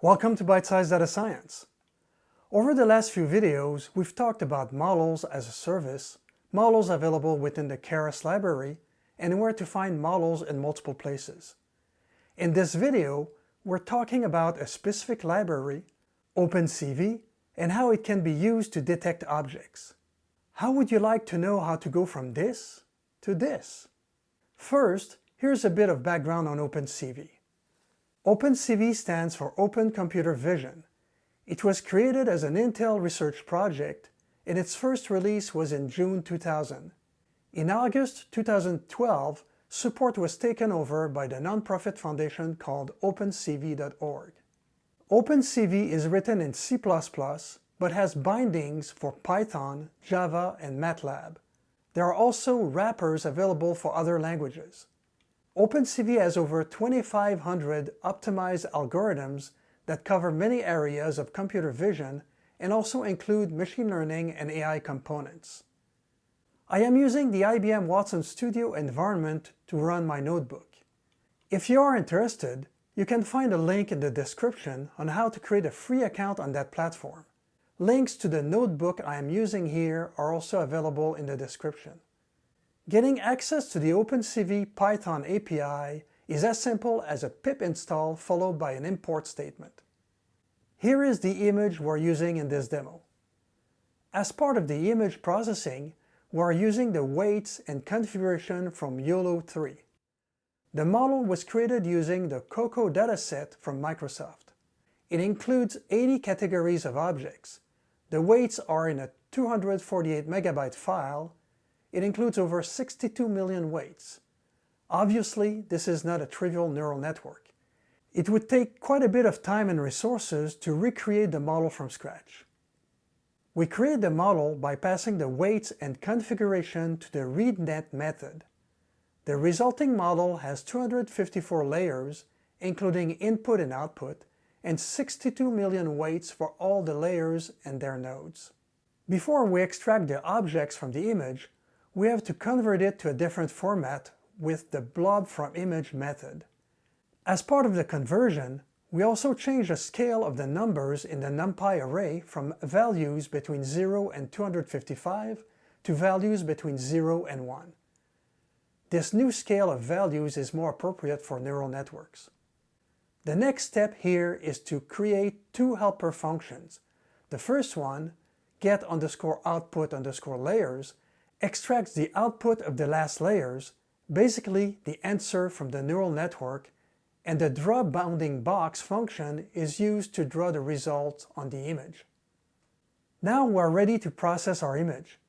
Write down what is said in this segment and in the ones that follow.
Welcome to Bite-Size Data Science. Over the last few videos, we've talked about models as a service, models available within the Keras library, and where to find models in multiple places. In this video, we're talking about a specific library, OpenCV, and how it can be used to detect objects. How would you like to know how to go from this to this? First, here's a bit of background on OpenCV. OpenCV stands for Open Computer Vision. It was created as an Intel research project, and its first release was in June 2000. In August 2012, support was taken over by the nonprofit foundation called OpenCV.org. OpenCV is written in C++, but has bindings for Python, Java, and MATLAB. There are also wrappers available for other languages. OpenCV has over 2,500 optimized algorithms that cover many areas of computer vision and also include machine learning and AI components. I am using the IBM Watson Studio environment to run my notebook. If you are interested, you can find a link in the description on how to create a free account on that platform. Links to the notebook I am using here are also available in the description. Getting access to the OpenCV Python API is as simple as a pip install followed by an import statement. Here is the image we're using in this demo. As part of the image processing, we're using the weights and configuration from YOLO 3. The model was created using the COCO dataset from Microsoft. It includes 80 categories of objects. The weights are in a 248 megabyte file. It includes over 62 million weights. Obviously, this is not a trivial neural network. It would take quite a bit of time and resources to recreate the model from scratch. We create the model by passing the weights and configuration to the ReadNet method. The resulting model has 254 layers, including input and output, and 62 million weights for all the layers and their nodes. Before we extract the objects from the image, we have to convert it to a different format with the blob from image method. As part of the conversion, we also change the scale of the numbers in the NumPy array from values between 0 and 255 to values between 0 and 1. This new scale of values is more appropriate for neural networks. The next step here is to create two helper functions. The first one, get_output_layers, extracts the output of the last layers, basically the answer from the neural network, and the draw bounding box function is used to draw the results on the image. Now we're ready to process our image.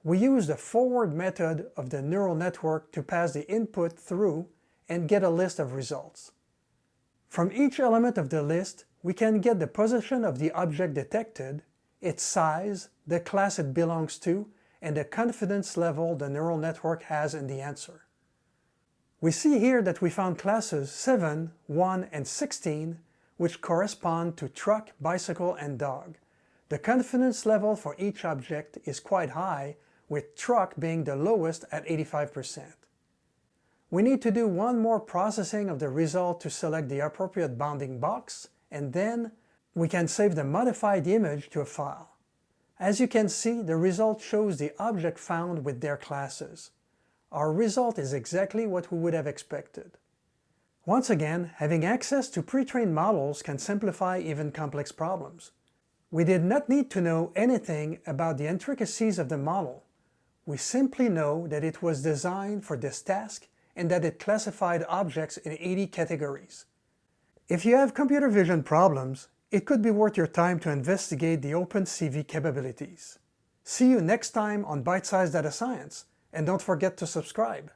We use the forward method of the neural network to pass the input through and get a list of results. From each element of the list, we can get the position of the object detected, its size, the class it belongs to, and the confidence level the neural network has in the answer. We see here that we found classes 7, 1, and 16, which correspond to truck, bicycle, and dog. The confidence level for each object is quite high, with truck being the lowest at 85%. We need to do one more processing of the result to select the appropriate bounding box, and then we can save the modified image to a file. As you can see, the result shows the object found with their classes. Our result is exactly what we would have expected. Once again, having access to pre-trained models can simplify even complex problems. We did not need to know anything about the intricacies of the model. We simply know that it was designed for this task and that it classified objects in 80 categories. If you have computer vision problems, it could be worth your time to investigate the OpenCV capabilities. See you next time on Bite-Size Data Science, and don't forget to subscribe.